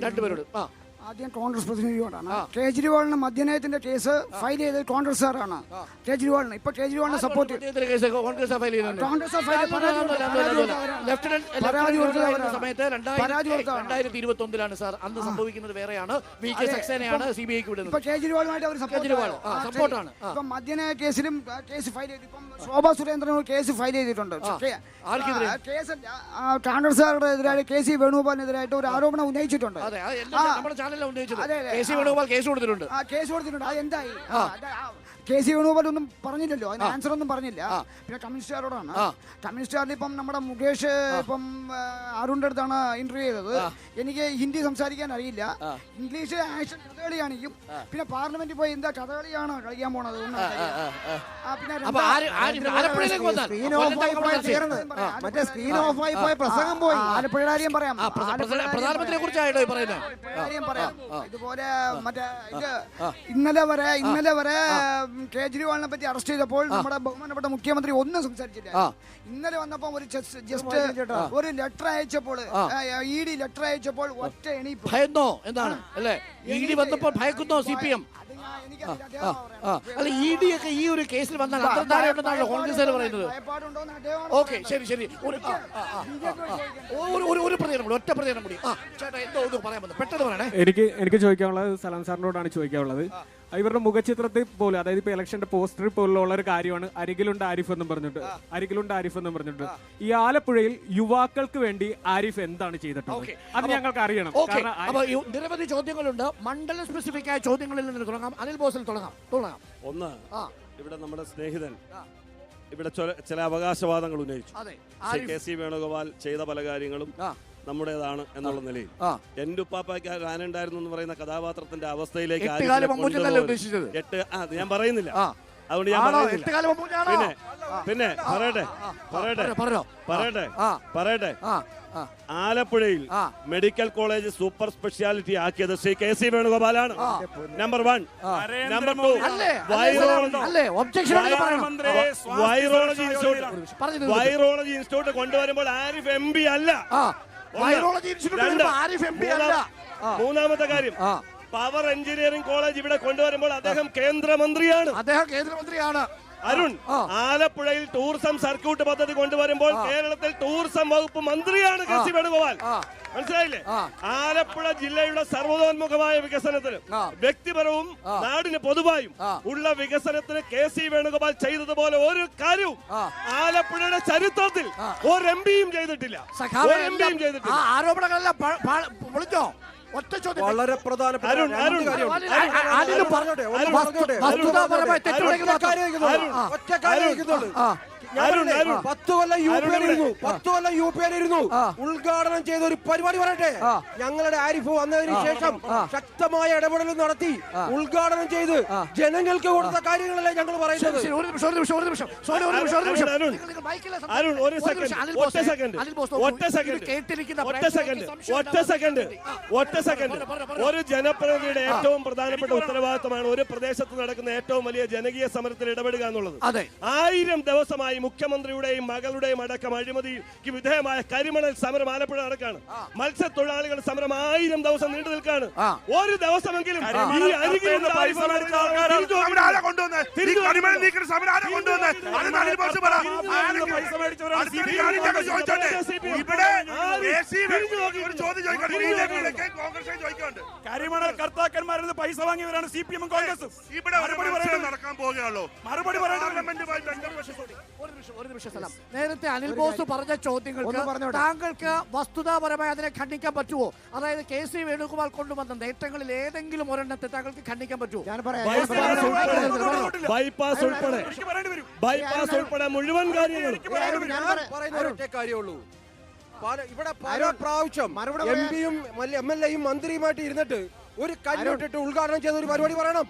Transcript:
രണ്ടുപേരോട്. ആദ്യം Congress പ്രതിനിധിയോടാണ്. കേജ്രിവാളിന് മദ്യനയത്തിന്റെ case file ചെയ്തത് കോൺഗ്രസ് സാറാണ്. കേജ്രിവാളിന് ഇപ്പൊ കേജ്രിവാളിനെ സപ്പോർട്ട് ാണ് സാർ. അന്ന് സംഭവിക്കുന്നത് വേറെയാണ്. വി.കെ. സക്സേനയാണ് സിബിഐക്ക് വിടുന്നത്. ഇപ്പൊ കേജ്രിവാളുമായിട്ട് അവർ സപ്പോർട്ടാണ്. ഇപ്പൊ മദ്യനയ കേസിലും കേസ് ഫയൽ ചെയ്തു. ഇപ്പം ശോഭാ സുരേന്ദ്രൻ കേസ് ഫയൽ ചെയ്തിട്ടുണ്ട്. കേസ് കോൺഗ്രസ്സുകാരുടെ എതിരായി KC വേണുഗോപാലിനെതിരായിട്ട് ഒരു ആരോപണം ഉന്നയിച്ചിട്ടുണ്ട്. കേസ് കൊടുത്തിട്ടുണ്ട്. അത് എന്തായി? KC വേണുഗോപാൽ ഒന്നും പറഞ്ഞില്ലല്ലോ, അതിന് ആൻസർ ഒന്നും പറഞ്ഞില്ല. പിന്നെ കമ്മ്യൂണിസ്റ്റുകാരോടാണ്. കമ്മ്യൂണിസ്റ്റുകാരിൽ ഇപ്പം നമ്മുടെ മുകേഷ് ഇപ്പം അരുണിന്റെ അടുത്താണ് ഇന്റർവ്യൂ ചെയ്തത്. എനിക്ക് ഹിന്ദി സംസാരിക്കാൻ അറിയില്ല, ഇംഗ്ലീഷ് ആക്ഷൻ കഥകളിയാണെങ്കിലും. പിന്നെ പാർലമെന്റിൽ പോയി എന്താ കഥകളിയാണ് കളിക്കാൻ പോണത്? ആലപ്പുഴയുടെ കാര്യം പറയാം. ഇതുപോലെ മറ്റേ ഇന്നലെ വരെ കേജ്രിവാളിനെ പറ്റി അറസ്റ്റ് ചെയ്തപ്പോൾ നമ്മുടെ ബഹുമാനപ്പെട്ട മുഖ്യമന്ത്രി ഒന്നും സംസാരിച്ചില്ല. ഇന്നലെ വന്നപ്പോ ഒരു ജസ്റ്റ് ഒരു ലെറ്റർ അയച്ചപ്പോൾ, ED ലെറ്റർ അയച്ചപ്പോൾ ഒറ്റ എണീപ്പ്. ഭയന്നോ എന്താണ് അല്ലേ? ED വന്നപ്പോൾ ഭയക്കുന്നോ CPM? അല്ല, ED ഒക്കെ ഈ ഒരു കേസിൽ വന്നാൽ അന്തർധാരയുണ്ടെന്നാണല്ലോ കോൺഗ്രസ് പറയുന്നത്. ഓക്കെ, ശരി. ഒരു പ്രതികരണം കൂടി, ഒറ്റ പ്രതികരണം കൂടി. ചേട്ടാ എന്തോ പറയാൻ പറ്റും, പെട്ടെന്ന് പറയണേ. എനിക്ക് ചോദിക്കാനുള്ളത് സലാം സാറിനോടാണ് ചോദിക്കാനുള്ളത്. ഇവരുടെ മുഖചിത്രത്തിൽ പോലും, അതായത് ഇപ്പൊ ഇലക്ഷന്റെ പോസ്റ്ററിൽ പോലുള്ള ഒരു കാര്യമാണ് അരികിലുണ്ട് ആരിഫ് എന്നും പറഞ്ഞിട്ട്. ഈ ആലപ്പുഴയിൽ യുവാക്കൾക്ക് വേണ്ടി ആരിഫ് എന്താണ് ചെയ്തിട്ടുള്ളത്? അത് ഞങ്ങൾക്ക് അറിയണം. നിരവധി ചോദ്യങ്ങളുണ്ട്. മണ്ഡലം സ്പെസിഫിക് ആയ ചോദ്യങ്ങളിൽ നിന്ന് തുടങ്ങാം. അനിൽ ബോസിൽ തുടങ്ങാം. ഒന്ന്, ഇവിടെ നമ്മുടെ സ്നേഹിതൻ ഇവിടെ ചില അവകാശവാദങ്ങൾ ഉന്നയിച്ചു. KC വേണുഗോപാൽ ചെയ്ത പല കാര്യങ്ങളും നമ്മുടേതാണ് എന്നുള്ള നിലയിൽ എന്റെ ഉപ്പാപ്പയ്ക്ക് ആനുണ്ടായിരുന്നു എന്ന് പറയുന്ന കഥാപാത്രത്തിന്റെ അവസ്ഥയിലേക്ക് ഞാൻ പറയുന്നില്ല. അതുകൊണ്ട് ഞാൻ പിന്നെ പറയട്ടെ ആലപ്പുഴയിൽ മെഡിക്കൽ കോളേജ് സൂപ്പർ സ്പെഷ്യാലിറ്റി ആക്കിയത് ശ്രീ KC വേണുഗോപാലാണ്. നമ്പർ 1. നമ്പർ 2, വൈറോളജി ഇൻസ്റ്റിറ്റ്യൂട്ട് കൊണ്ടുവരുമ്പോൾ ആരിഫ് MP അല്ല. മൂന്നാമത്തെ കാര്യം, പവർ എഞ്ചിനീയറിംഗ് കോളേജ് ഇവിടെ കൊണ്ടുവരുമ്പോൾ അദ്ദേഹം കേന്ദ്രമന്ത്രിയാണ്. അരുൺ, ആലപ്പുഴയിൽ ടൂറിസം സർക്യൂട്ട് പദ്ധതി കൊണ്ടുവരുമ്പോൾ കേരളത്തിൽ ടൂറിസം വകുപ്പ് മന്ത്രിയാണ് KC വേണുഗോപാൽ. മനസ്സിലായില്ലേ? ആലപ്പുഴ ജില്ലയുടെ സർവ്വതോന്മുഖമായ വികസനത്തിന്, വ്യക്തിപരവും നാടിന് പൊതുവായും ഉള്ള വികസനത്തിന് KC വേണുഗോപാൽ ചെയ്തതുപോലെ ഒരു കാര്യവും ആലപ്പുഴയുടെ ചരിത്രത്തിൽ ഒരു MPയും ചെയ്തിട്ടില്ല. ആരോപണങ്ങളെല്ലാം പൊളിച്ചോ? ഒറ്റ ചോദ്യം, വളരെ പ്രധാനപ്പെട്ട ഒറ്റ കാര്യം. 10 കൊല്ലം യു പിയിലിരുന്നു ഉദ്ഘാടനം ചെയ്ത ഒരു പരിപാടി പറയട്ടെ. ഞങ്ങളുടെ ആരിഫ് വന്നതിന് ശേഷം ശക്തമായ ഇടപെടൽ നടത്തി ഉദ്ഘാടനം ചെയ്ത് ജനങ്ങൾക്ക് കൊടുത്ത കാര്യങ്ങളല്ലേ ഞങ്ങൾ പറയുന്നത്. ഒരു ജനപ്രതിനിധിയുടെ ഏറ്റവും പ്രധാനപ്പെട്ട ഉത്തരവാദിത്തമാണ് ഒരു പ്രദേശത്ത് നടക്കുന്ന ഏറ്റവും വലിയ ജനകീയ സമരത്തിൽ ഇടപെടുക എന്നുള്ളത്. 1000 ദിവസമായി മുഖ്യമന്ത്രിയുടെയും മകളുടെയും അടക്കം അഴിമതിക്ക് വിധേയമായ കരിമണൽ സമരം ആലപ്പുഴ നടക്കാണ്. മത്സ്യത്തൊഴിലാളികളുടെ സമരം 1000 ദിവസം നീണ്ടു നിൽക്കാണ്. ഒരു ദിവസമെങ്കിലും കരിമണൽ കർത്താക്കന്മാരിൽ പൈസ വാങ്ങിയവരാണ് CPM ഉം കോൺഗ്രസും. നടക്കാൻ പോകുകയുള്ളൂ. മറുപടി ഒരു നിമിഷം സ്ഥലം. നേരത്തെ അനിൽ ബോസ് പറഞ്ഞ ചോദ്യങ്ങൾക്ക് താങ്കൾക്ക് വസ്തുതാപരമായി അതിനെ ഖണ്ഡിക്കാൻ പറ്റുമോ? അതായത് KC വേണുഗോപാൽ കൊണ്ടുവന്ന നേട്ടങ്ങളിൽ ഏതെങ്കിലും ഒരെണ്ണത്തെ താങ്കൾക്ക് ഖണ്ഡിക്കാൻ പറ്റുമോ? ബൈപ്പാസ് ഉൾപ്പെടെ മുഴുവൻ കാര്യങ്ങളും കാര്യമുള്ളൂ. ഇവിടെ പല പ്രാവശ്യം MPയും MLAയും മന്ത്രിയുമായിട്ട് ഇരുന്നിട്ട് ഒരു കല്ലിട്ടിട്ട് ഉദ്ഘാടനം ചെയ്ത ഒരു പരിപാടി പറയണം.